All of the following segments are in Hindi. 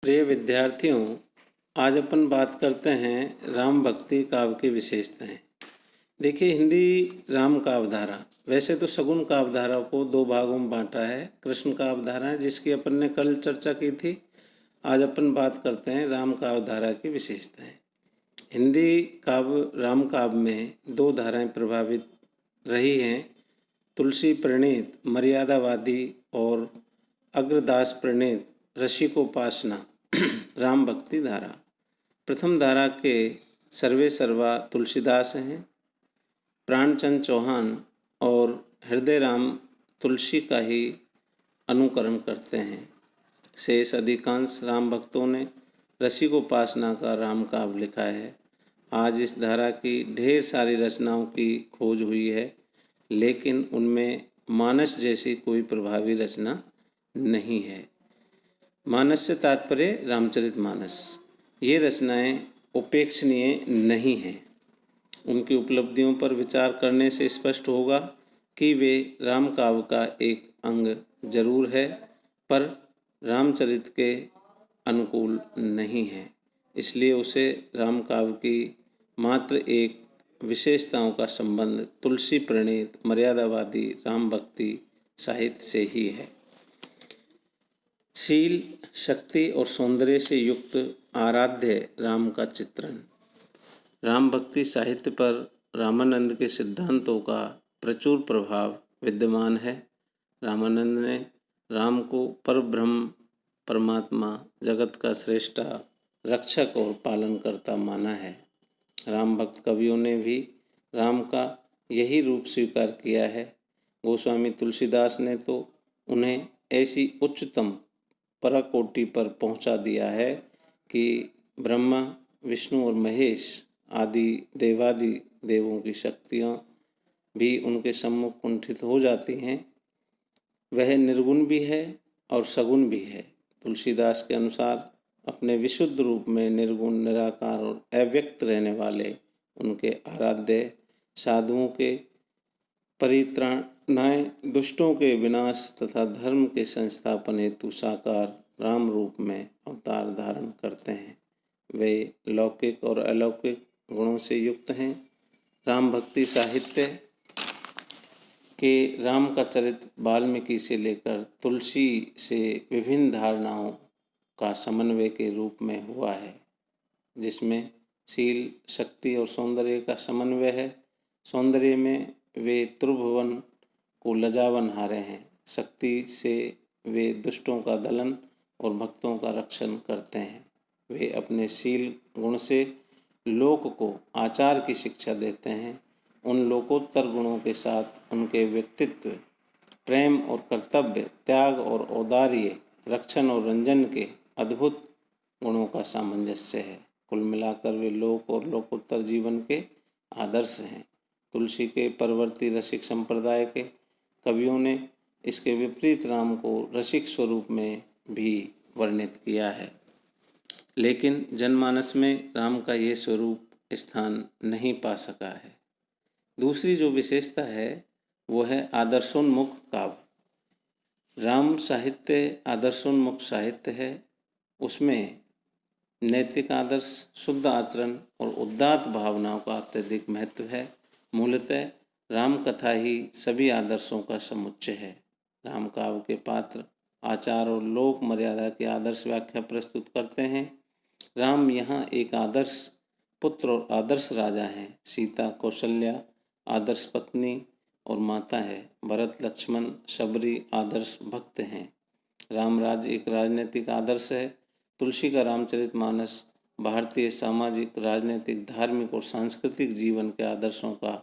प्रिय विद्यार्थियों, आज अपन बात करते हैं राम भक्ति काव्य की विशेषताएं। देखिए, हिंदी राम काव्यधारा, वैसे तो सगुन काव्यधारा को दो भागों में बांटा है। कृष्ण काव्यधारा जिसकी अपन ने कल चर्चा की थी। आज अपन बात करते हैं राम काव्यधारा की विशेषताएं। हिंदी काव्य राम काव्य में दो धाराएं प्रभावित रही हैं, तुलसी प्रणीत मर्यादावादी और अग्रदास प्रणीत रसिकोपासना राम भक्ति धारा। प्रथम धारा के सर्वे सर्वा तुलसीदास हैं। प्राणचंद चौहान और हृदय राम तुलसी का ही अनुकरण करते हैं। शेष अधिकांश राम भक्तों ने रसिकोपासना का राम काव्य लिखा है। आज इस धारा की ढेर सारी रचनाओं की खोज हुई है, लेकिन उनमें मानस जैसी कोई प्रभावी रचना नहीं है। मानस से तात्पर्य रामचरितमानस। ये रचनाएं उपेक्षणीय नहीं हैं। उनकी उपलब्धियों पर विचार करने से स्पष्ट होगा कि वे राम काव्य का एक अंग जरूर है, पर रामचरित के अनुकूल नहीं है। इसलिए उसे राम काव्य की मात्र एक विशेषताओं का संबंध तुलसी प्रणीत मर्यादावादी राम भक्ति साहित्य से ही है। शील, शक्ति और सौंदर्य से युक्त आराध्य राम का चित्रण। राम भक्ति साहित्य पर रामानंद के सिद्धांतों का प्रचुर प्रभाव विद्यमान है। रामानंद ने राम को परब्रह्म, परमात्मा, जगत का श्रेष्ठा, रक्षक और पालनकर्ता माना है। राम भक्त कवियों ने भी राम का यही रूप स्वीकार किया है। गोस्वामी तुलसीदास ने तो उन्हें ऐसी उच्चतम पराकोटि पर पहुंचा दिया है कि ब्रह्मा, विष्णु और महेश आदि देवादि देवों की शक्तियाँ भी उनके सम्मुख कुंठित हो जाती हैं। वह निर्गुण भी है और सगुण भी है। तुलसीदास के अनुसार अपने विशुद्ध रूप में निर्गुण, निराकार और अव्यक्त रहने वाले उनके आराध्य साधुओं के परित्राणाय, दुष्टों के विनाश तथा धर्म के संस्थापन हेतु साकार राम रूप में अवतार धारण करते हैं। वे लौकिक और अलौकिक गुणों से युक्त हैं। राम भक्ति साहित्य के राम का चरित्र वाल्मीकि से लेकर तुलसी से विभिन्न धारणाओं का समन्वय के रूप में हुआ है, जिसमें शील, शक्ति और सौंदर्य का समन्वय है। सौंदर्य में वे त्रिभुवन को लजावन हारे हैं। शक्ति से वे दुष्टों का दलन और भक्तों का रक्षण करते हैं। वे अपने शील गुण से लोक को आचार की शिक्षा देते हैं। उन लोकोत्तर गुणों के साथ उनके व्यक्तित्व, प्रेम और कर्तव्य, त्याग और औदार्य, रक्षण और रंजन के अद्भुत गुणों का सामंजस्य है। कुल मिलाकर वे लोक और लोकोत्तर जीवन के आदर्श हैं। तुलसी के परवर्ती रसिक संप्रदाय के कवियों ने इसके विपरीत राम को रसिक स्वरूप में भी वर्णित किया है, लेकिन जनमानस में राम का ये स्वरूप स्थान नहीं पा सका है। दूसरी जो विशेषता है वो है आदर्शोन्मुख काव्य। राम साहित्य आदर्शोन्मुख साहित्य है। उसमें नैतिक आदर्श, शुद्ध आचरण और उदात्त भावनाओं का अत्यधिक महत्व है। मूलतः राम कथा ही सभी आदर्शों का समुच्चय है। राम काव्य के पात्र आचार और लोक मर्यादा की आदर्श व्याख्या प्रस्तुत करते हैं। राम यहाँ एक आदर्श पुत्र और आदर्श राजा हैं। सीता, कौशल्या आदर्श पत्नी और माता है। भरत, लक्ष्मण, शबरी आदर्श भक्त हैं। रामराज एक राजनीतिक आदर्श है। तुलसी का रामचरितमानस भारतीय सामाजिक, राजनीतिक, धार्मिक और सांस्कृतिक जीवन के आदर्शों का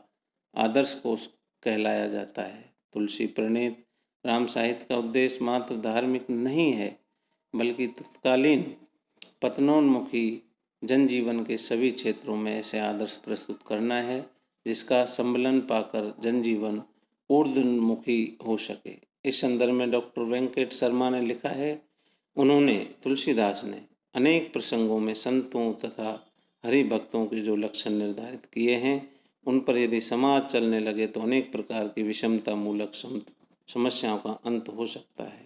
आदर्श कोश कहलाया जाता है। तुलसी प्रणीत राम साहित्य का उद्देश्य मात्र धार्मिक नहीं है, बल्कि तत्कालीन पतनोन्मुखी जनजीवन के सभी क्षेत्रों में ऐसे आदर्श प्रस्तुत करना है जिसका सम्मिलन पाकर जनजीवन ऊर्ध्वमुखी हो सके। इस संदर्भ में डॉक्टर वेंकट शर्मा ने लिखा है, उन्होंने तुलसीदास ने अनेक प्रसंगों में संतों तथा हरि भक्तों के जो लक्षण निर्धारित किए हैं, उन पर यदि समाज चलने लगे तो अनेक प्रकार की विषमता मूलक समस्याओं का अंत हो सकता है।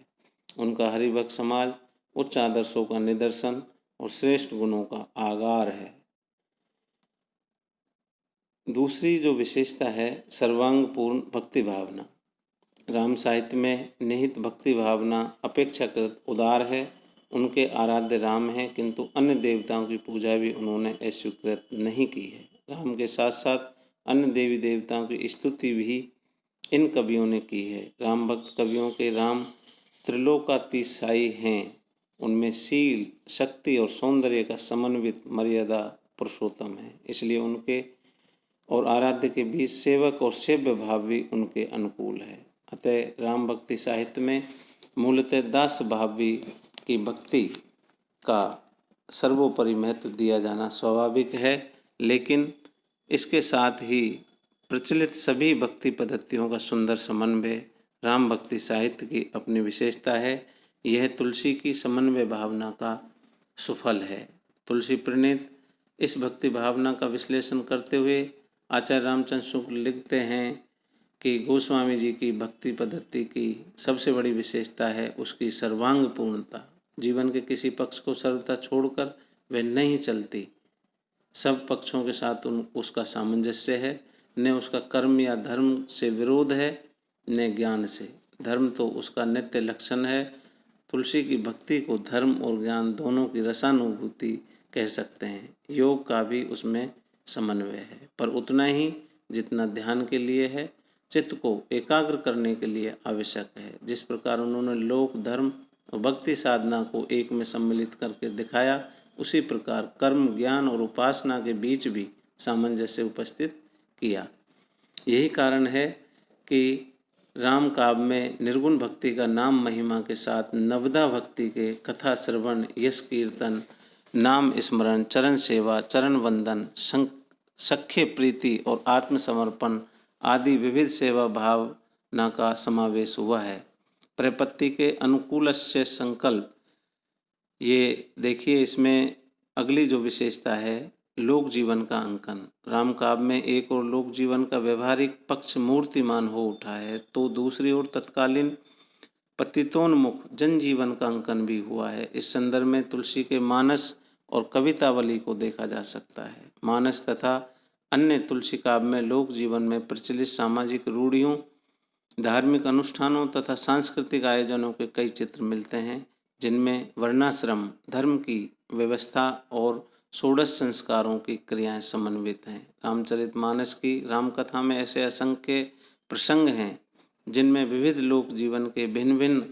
उनका हरिभक्त समाज उच्च आदर्शों का निदर्शन और श्रेष्ठ गुणों का आगार है। दूसरी जो विशेषता है सर्वांगपूर्ण भक्ति भावना। राम साहित्य में निहित भक्ति भावना अपेक्षाकृत उदार है। उनके आराध्य राम हैं, किंतु अन्य देवताओं की पूजा भी उन्होंने अस्वीकृत नहीं की है। राम के साथ साथ अन्य देवी देवताओं की स्तुति भी इन कवियों ने की है। राम भक्त कवियों के राम त्रिलोकातीशायी हैं। उनमें शील, शक्ति और सौंदर्य का समन्वित मर्यादा पुरुषोत्तम है। इसलिए उनके और आराध्य के बीच सेवक और सेव्य भाव भी उनके अनुकूल है। अतः राम भक्ति साहित्य में मूलतः दास भाव भी की भक्ति का सर्वोपरि महत्व दिया जाना स्वाभाविक है, लेकिन इसके साथ ही प्रचलित सभी भक्ति पद्धतियों का सुंदर समन्वय राम भक्ति साहित्य की अपनी विशेषता है। यह तुलसी की समन्वय भावना का सुफल है। तुलसी प्रणीत इस भक्ति भावना का विश्लेषण करते हुए आचार्य रामचंद्र शुक्ल लिखते हैं कि गोस्वामी जी की भक्ति पद्धति की सबसे बड़ी विशेषता है उसकी सर्वांग पूर्णता। जीवन के किसी पक्ष को सर्वथा छोड़कर वह नहीं चलती। सब पक्षों के साथ उसका सामंजस्य है। न उसका कर्म या धर्म से विरोध है, न ज्ञान से। धर्म तो उसका नित्य लक्षण है। तुलसी की भक्ति को धर्म और ज्ञान दोनों की रसानुभूति कह सकते हैं। योग का भी उसमें समन्वय है, पर उतना ही जितना ध्यान के लिए है, चित्त को एकाग्र करने के लिए आवश्यक है। जिस प्रकार उन्होंने लोक, धर्म और भक्ति साधना को एक में सम्मिलित करके दिखाया, उसी प्रकार कर्म, ज्ञान और उपासना के बीच भी सामंजस्य उपस्थित किया। यही कारण है कि राम काव्य में निर्गुण भक्ति का नाम महिमा के साथ नवदा भक्ति के कथा श्रवण, यश कीर्तन, नाम स्मरण, चरण सेवा, चरण वंदन, सख्य प्रीति और आत्मसमर्पण आदि विविध सेवा भावना का समावेश हुआ है। प्रपत्ति के अनुकूलस्य संकल्प, ये देखिए इसमें अगली जो विशेषता है लोक जीवन का अंकन। राम काव्य में एक और लोक जीवन का व्यवहारिक पक्ष मूर्तिमान हो उठा है, तो दूसरी ओर तत्कालीन पतितोन्मुख जनजीवन का अंकन भी हुआ है। इस संदर्भ में तुलसी के मानस और कवितावली को देखा जा सकता है। मानस तथा अन्य तुलसी काव्य में लोक जीवन में प्रचलित सामाजिक रूढ़ियों, धार्मिक अनुष्ठानों तथा सांस्कृतिक आयोजनों के कई चित्र मिलते हैं, जिनमें वर्णाश्रम, धर्म की व्यवस्था और षोडश संस्कारों की क्रियाएं समन्वित हैं। रामचरितमानस की रामकथा में ऐसे असंख्य प्रसंग हैं जिनमें विविध लोक जीवन के भिन्न भिन्न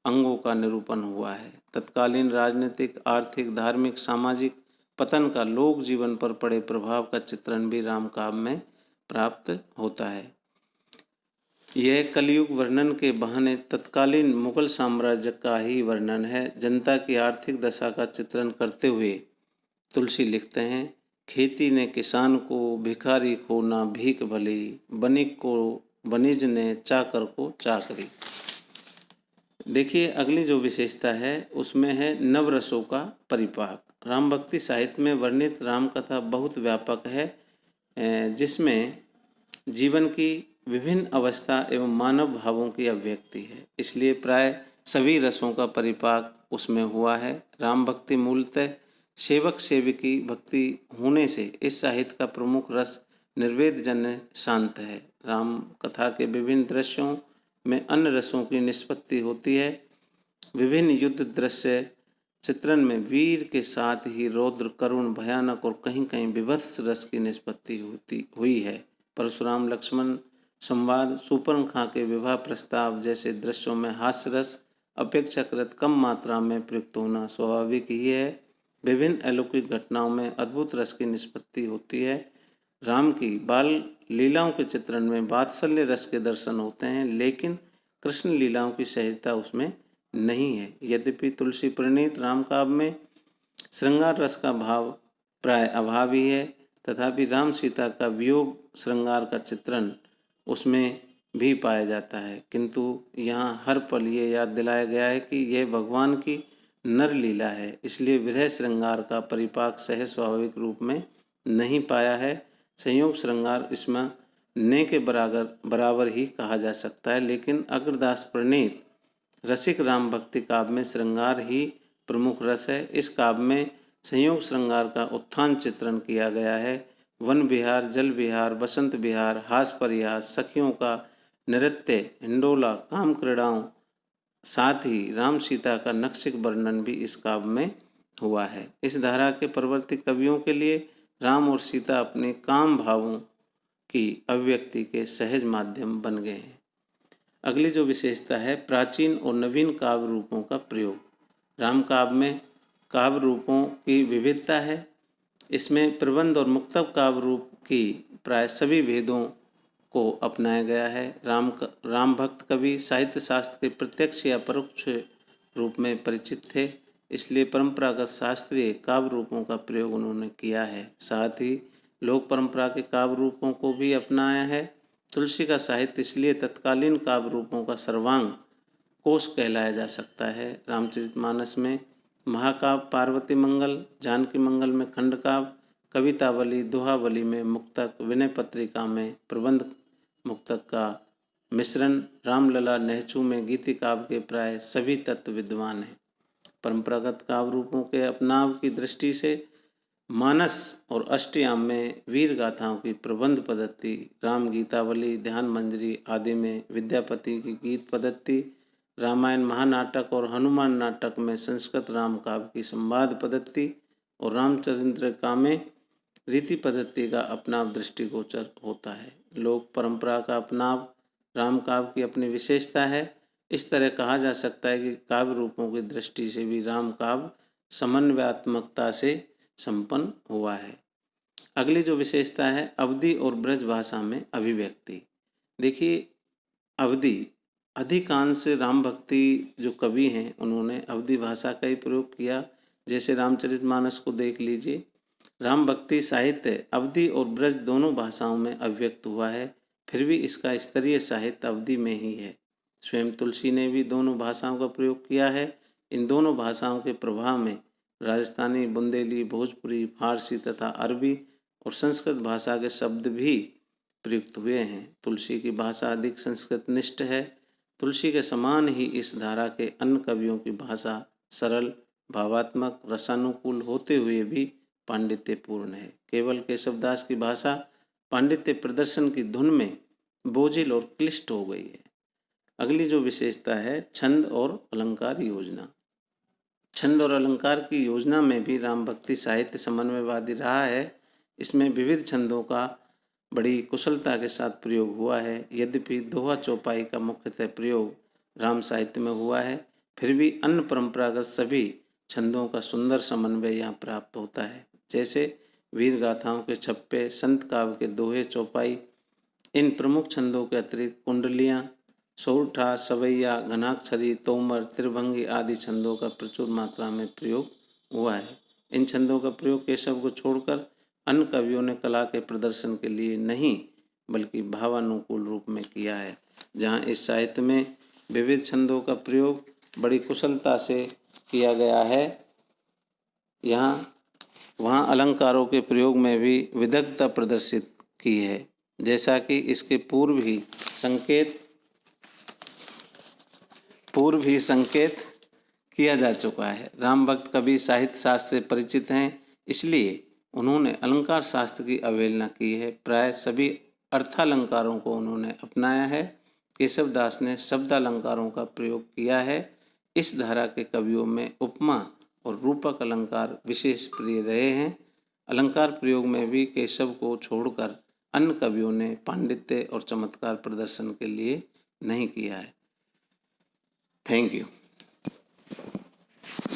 अंगों का निरूपण हुआ है। तत्कालीन राजनीतिक, आर्थिक, धार्मिक, सामाजिक पतन का लोक जीवन पर पड़े प्रभाव का चित्रण भी राम काव्य में प्राप्त होता है। यह कलयुग वर्णन के बहाने तत्कालीन मुगल साम्राज्य का ही वर्णन है। जनता की आर्थिक दशा का चित्रण करते हुए तुलसी लिखते हैं, खेती ने किसान को, भिखारी को ना भीख भली, बनिक को बनिज ने, चाकर को चाकरी। देखिए अगली जो विशेषता है उसमें है नवरसों का परिपाक। राम भक्ति साहित्य में वर्णित राम कथा बहुत व्यापक है, जिसमें जीवन की विभिन्न अवस्था एवं मानव भावों की अभिव्यक्ति है। इसलिए प्राय सभी रसों का परिपाक उसमें हुआ है। राम भक्ति मूलतः सेवक सेवकी भक्ति होने से इस साहित्य का प्रमुख रस निर्वेदजन्य शांत है। राम कथा के विभिन्न दृश्यों में अन्य रसों की निष्पत्ति होती है। विभिन्न युद्ध दृश्य चित्रण में वीर के साथ ही रौद्र, करुण, भयानक और कहीं कहीं विभत्स रस की निष्पत्ति हुई है। परशुराम लक्ष्मण संवाद, शूर्पणखा के विवाह प्रस्ताव जैसे दृश्यों में हास्य रस अपेक्षाकृत कम मात्रा में प्रयुक्त होना स्वाभाविक ही है। विभिन्न अलौकिक घटनाओं में अद्भुत रस की निष्पत्ति होती है। राम की बाल लीलाओं के चित्रण में वात्सल्य रस के दर्शन होते हैं, लेकिन कृष्ण लीलाओं की सहजता उसमें नहीं है। यद्यपि तुलसी प्रणीत राम काव्य में श्रृंगार रस का भाव प्राय अभावी है, तथापि राम सीता का वियोग श्रृंगार का चित्रण उसमें भी पाया जाता है। किंतु यहाँ हर पल ये याद दिलाया गया है कि यह भगवान की नर लीला है, इसलिए विरह श्रृंगार का परिपाक सहज स्वाभाविक रूप में नहीं पाया है। संयोग श्रृंगार इसमें ने के बराबर ही कहा जा सकता है, लेकिन अग्रदास प्रणीत रसिक राम भक्ति काव्य में श्रृंगार ही प्रमुख रस है। इस काव्य में संयोग श्रृंगार का उत्थान चित्रण किया गया है। वन विहार, जल विहार, बसंत विहार, हास परिहास, सखियों का नृत्य, हिंडोला, काम क्रीड़ाओं, साथ ही राम सीता का नक्सिक वर्णन भी इस काव्य में हुआ है। इस धारा के प्रवर्ती कवियों के लिए राम और सीता अपने काम भावों की अभिव्यक्ति के सहज माध्यम बन गए हैं। अगली जो विशेषता है, प्राचीन और नवीन काव्य रूपों का प्रयोग। राम काव्य में काव्य रूपों की विविधता है। इसमें प्रबंध और मुक्तक काव्य रूप की प्राय सभी भेदों को अपनाया गया है। राम भक्त कवि साहित्य शास्त्र के प्रत्यक्ष या परोक्ष रूप में परिचित थे, इसलिए परंपरागत शास्त्रीय काव्य रूपों का प्रयोग उन्होंने किया है। साथ ही लोक परंपरा के काव्य रूपों को भी अपनाया है। तुलसी का साहित्य इसलिए तत्कालीन काव्य रूपों का सर्वांग कोश कहलाया जा सकता है। रामचरितमानस में महाकाव्य, पार्वती मंगल, जानकी मंगल में खंडकाव्य, कवितावली, दोहावली में मुक्तक, विनय पत्रिका में प्रबंध मुक्तक का मिश्रण, रामलला, नहचू में गीति काव्य के प्राय सभी तत्व विद्वान हैं। परंपरागत काव्य रूपों के अपनाव की दृष्टि से मानस और अष्टयाम में वीर गाथाओं की प्रबंध पद्धति, राम गीतावली, ध्यान मंजरी आदि में विद्यापति की गीत पद्धति, रामायण महानाटक और हनुमान नाटक में संस्कृत राम काव्य की संवाद पद्धति और रामचरितका में रीति पद्धति का अपनाव दृष्टिगोचर होता है। लोक परंपरा का अपनाव राम काव्य की अपनी विशेषता है। इस तरह कहा जा सकता है कि काव्य रूपों की दृष्टि से भी राम काव्य समन्वयात्मकता से संपन्न हुआ है। अगली जो विशेषता है, अवधी और ब्रज भाषा में अभिव्यक्ति। देखिए, अवधी अधिकांश राम भक्ति जो कवि हैं उन्होंने अवधी भाषा का ही प्रयोग किया। जैसे रामचरितमानस को देख लीजिए, राम भक्ति साहित्य अवधी और ब्रज दोनों भाषाओं में अभिव्यक्त हुआ है, फिर भी इसका स्तरीय साहित्य अवधी में ही है। स्वयं तुलसी ने भी दोनों भाषाओं का प्रयोग किया है। इन दोनों भाषाओं के प्रभाव में राजस्थानी, बुंदेली, भोजपुरी, फारसी तथा अरबी और संस्कृत भाषा के शब्द भी प्रयुक्त हुए हैं। तुलसी की भाषा अधिक संस्कृत निष्ठ है। तुलसी के समान ही इस धारा के अन्य कवियों की भाषा सरल, भावात्मक, रसानुकूल होते हुए भी पांडित्यपूर्ण है। केवल केशवदास की भाषा पांडित्य प्रदर्शन की धुन में बोझिल और क्लिष्ट हो गई है। अगली जो विशेषता है, छंद और अलंकार योजना। छंद और अलंकार की योजना में भी राम भक्ति साहित्य समन्वयवादी रहा है। इसमें विविध छंदों का बड़ी कुशलता के साथ प्रयोग हुआ है। यद्यपि दोहा चौपाई का मुख्यतः प्रयोग राम साहित्य में हुआ है, फिर भी अन्य परंपरागत सभी छंदों का सुंदर समन्वय यहाँ प्राप्त होता है। जैसे वीर गाथाओं के छप्पे, संत काव्य के दोहे, चौपाई। इन प्रमुख छंदों के अतिरिक्त कुंडलियाँ, सौठा, सवैया, घनाक्षरी, तोमर, त्रिभंगी आदि छंदों का प्रचुर मात्रा में प्रयोग हुआ है। इन छंदों का प्रयोग केशव को छोड़कर अन्य कवियों ने कला के प्रदर्शन के लिए नहीं बल्कि भावानुकूल रूप में किया है। जहाँ इस साहित्य में विविध छंदों का प्रयोग बड़ी कुशलता से किया गया है, वहाँ अलंकारों के प्रयोग में भी विदग्धता प्रदर्शित की है। जैसा कि इसके पूर्व ही संकेत किया जा चुका है। राम भक्त कवि साहित्य शास्त्र से परिचित हैं, इसलिए उन्होंने अलंकार शास्त्र की अवहेलना की है। प्राय सभी अर्थालंकारों को उन्होंने अपनाया है। केशवदास ने शब्दालंकारों का प्रयोग किया है। इस धारा के कवियों में उपमा और रूपक अलंकार विशेष प्रिय रहे हैं। अलंकार प्रयोग में भी केशव को छोड़कर अन्य कवियों ने पांडित्य और चमत्कार प्रदर्शन के लिए नहीं किया है। Thank you.